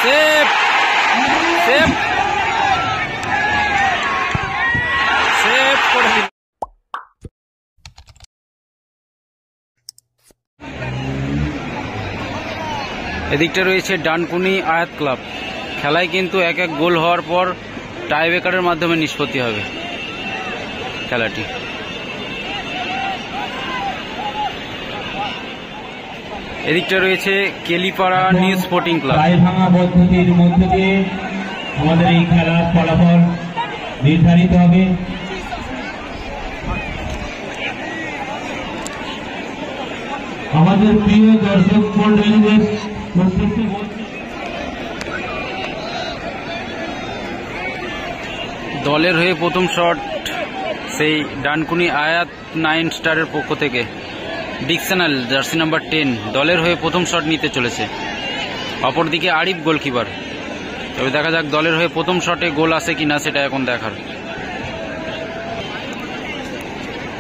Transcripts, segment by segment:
Save save save করে দিল। এদিকটা রয়েছে ডানকুনি আয়াত ক্লাব। খেলায় কিন্তু এক এক গোল হওয়ার পর টাইব্রেকারের মাধ্যমে নিষ্পত্তি হবে খেলাটি। এদিকটা রয়েছে কেলিপাড়া নিউ স্পোর্টিং ক্লাব। ভাঙা পদ্ধতির মধ্য দিয়ে আমাদের এই খেলার ফলাফল নির্ধারিত হবে। আমাদের প্রিয় দর্শক মন্ডলীদের দলের হয়ে প্রথম শট সেই ডানকুনি আয়াত 9 স্টারের পক্ষ থেকে ডিকশনাল জার্সি নাম্বার 10 দলের হয়ে প্রথম শট নিতে চলেছে। অপরদিকে আরিফ গোলকিপার। তবে দেখা যাক দলের হয়ে প্রথম শটে গোল আসে কিনা, সেটা এখন দেখার।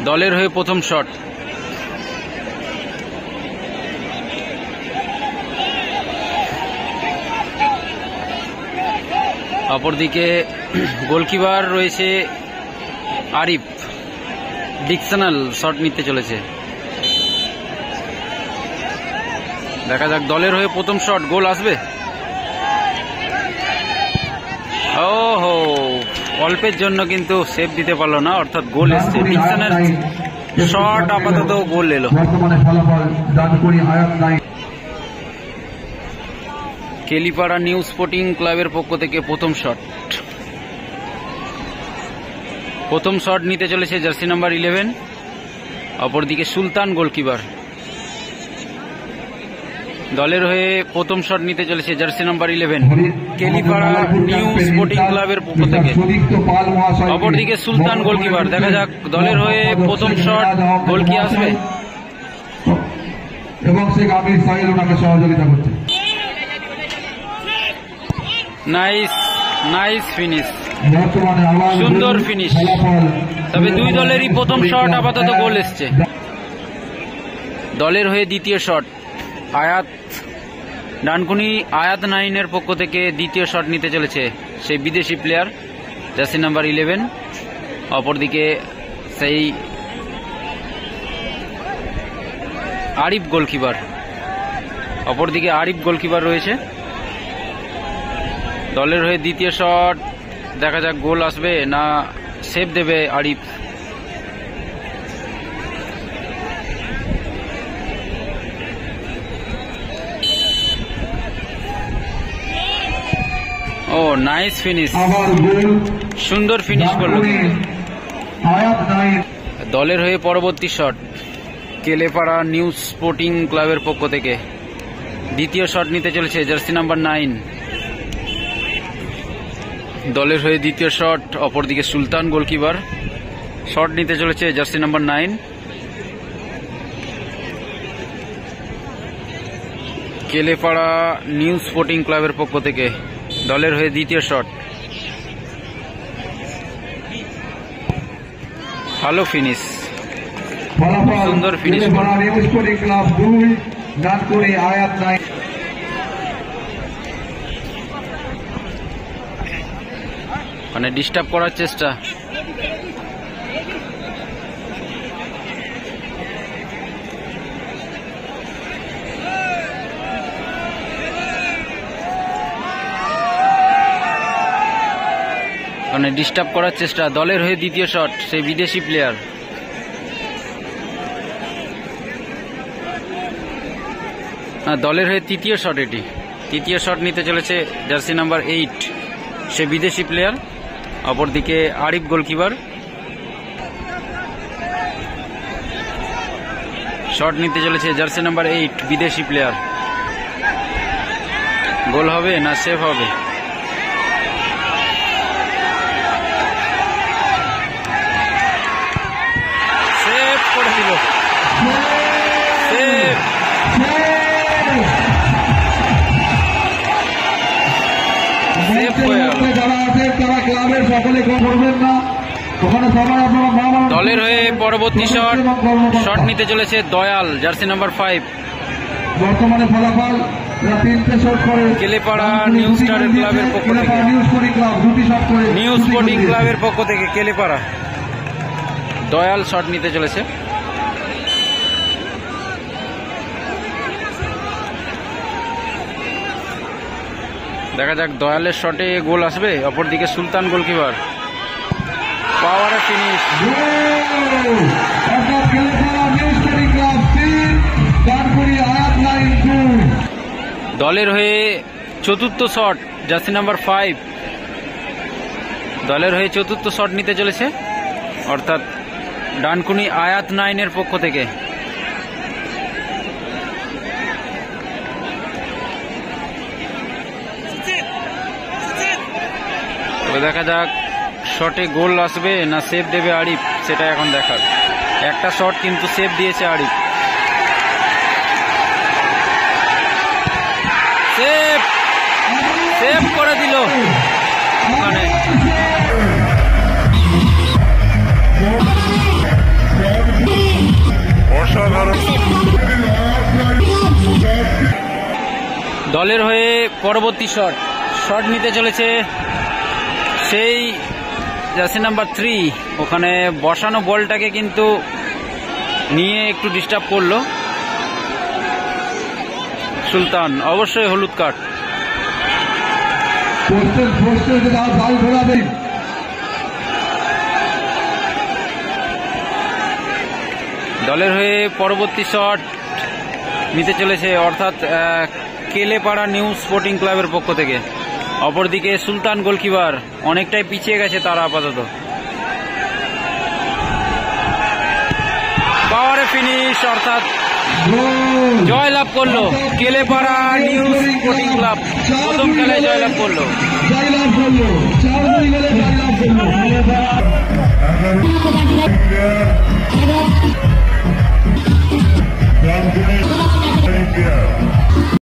দলের হয়ে প্রথম শট, অপরদিকে গোলকিপার রয়েছে আরিফ, ডিকশনাল শট নিতে চলেছে। দেখা যাক দলের হয়ে প্রথম শট গোল আসবে। ওহো, অল্পের জন্য কিন্তু সেভ দিতে পারলো না, অর্থাৎ গোল এসছে। ডিকশনের শট আপাতত গোল এলো। কেলিপাড়া নিউ স্পোর্টিং ক্লাবের পক্ষ থেকে প্রথম শট। প্রথম শট নিতে চলেছে জার্সি নাম্বার 11। অপরদিকে সুলতান গোলকিপার। দলের হয়ে প্রথম শট নিতে চলেছে জার্সি নাম্বার 11 কেলিপাড়া নিউ স্পোর্টিং ক্লাবের পক্ষ থেকে। অপরদিকে সুলতান গোলকিপার। দেখা যাক দলের হয়ে প্রথম শট গোল কি আসবে। এবং সে গামীর সাহিল ওনাকে সহযোগিতা করছে। নাইস নাইস ফিনিশ, সুন্দর ফিনিশ। তবে দুই দলেরই প্রথম শট আপাতত গোল এসছে। দলের হয়ে দ্বিতীয় শট আয়াত ডানকুনি আয়াত 9 পক্ষ থেকে দ্বিতীয় শট নিতে চলেছে সেই বিদেশি প্লেয়ার জার্সি নাম্বার 11। অপরদিকে সেই আরিফ গোলকিপার। অপরদিকে আরিফ গোলকিপার রয়েছে। দলের হয়ে দ্বিতীয় শট, দেখা যাক গোল আসবে না সেভ দেবে আরিফ। ও নাইস ফিনিশ, সুন্দর ফিনিশ করল। দলের হয়ে পরবর্তী শট কেলেপাড়া নিউ স্পোর্টিং ক্লাবের পক্ষ থেকে দ্বিতীয় শট নিতে চলেছে জার্সি নাম্বার 9। দলের হয়ে দ্বিতীয় শট, অপরদিকে সুলতান গোলকিপার। শট নিতে চলেছে জার্সি নাম্বার 9। কেলেপাড়া নিউ স্পোর্টিং ক্লাবের পক্ষ থেকে দলের হয়ে দ্বিতীয় শট, ভালো ফিনিশ, সুন্দর ফিনিশ। মানে ডিস্টার্ব করার চেষ্টা। মানে ডিস্টার্ব করার চেষ্টা। দলের হয়ে দ্বিতীয় শট সেই বিদেশি প্লেয়ার। দলের হয়ে তৃতীয় শট, এটি তৃতীয় শট নিতে চলেছে জার্সি নাম্বার 8 সে বিদেশি প্লেয়ার। অপরদিকে আরিফ গোলকিপার। শট নিতে চলেছে জার্সি নাম্বার 8 বিদেশি প্লেয়ার। গোল হবে না সেভ হবে? সেভ করে দিল, সেভ। দলের হয়ে পরবর্তী শট নিতে চলেছে দয়াল জার্সি নাম্বার 5। বর্তমানে ফলাফল এরা 3টে শট করে কেলেপাড়া নিউ স্টার ক্লাবের পক্ষ থেকে নিউ স্পোর্টিং ক্লাব 2টি শট করে নিউ স্পোর্টিং ক্লাবের পক্ষ থেকে কেলেপাড়া দয়াল শট নিতে চলেছে। দেখা যাক দয়ালের শটে গোল আসবে। অপরদিকে সুলতান গোলকিপার, পাওয়ার ফিনিশ। দলের হয়ে চতুর্থ শট, জার্সি নাম্বার 5 দলের হয়ে চতুর্থ শট নিতে চলেছে, অর্থাৎ ডানকুনি আয়াত 9 এর পক্ষ থেকে। তো দেখা যাক শটে গোল আসবে না সেভ দেবে আরিফ, সেটা এখন দেখার। একটা শট কিন্তু সেভ দিয়েছে আরিফ। সেভ সেভ করে দিল ওখানে। দলের হয়ে পরবর্তী শট নিতে চলেছে সেই জার্সি নাম্বার 3। ওখানে বসানো বলটাকে কিন্তু নিয়ে একটু ডিস্টার্ব করলো সুলতান, অবশ্যই হলুদ কার্ড। দলের হয়ে পরবর্তী শট নিতে চলেছে, অর্থাৎ কেলেপাড়া নিউ স্পোর্টিং ক্লাবের পক্ষ থেকে। অপরদিকে সুলতান গোলকিপার, অনেকটাই পিছিয়ে গেছে তারা আপাতত। পাওয়ারে ফিনিশ, অর্থাৎ জয়লাভ করলো কেলেপাড়া নিউ স্পোর্টিং ক্লাব। প্রথম খেলায় জয়লাভ করলো।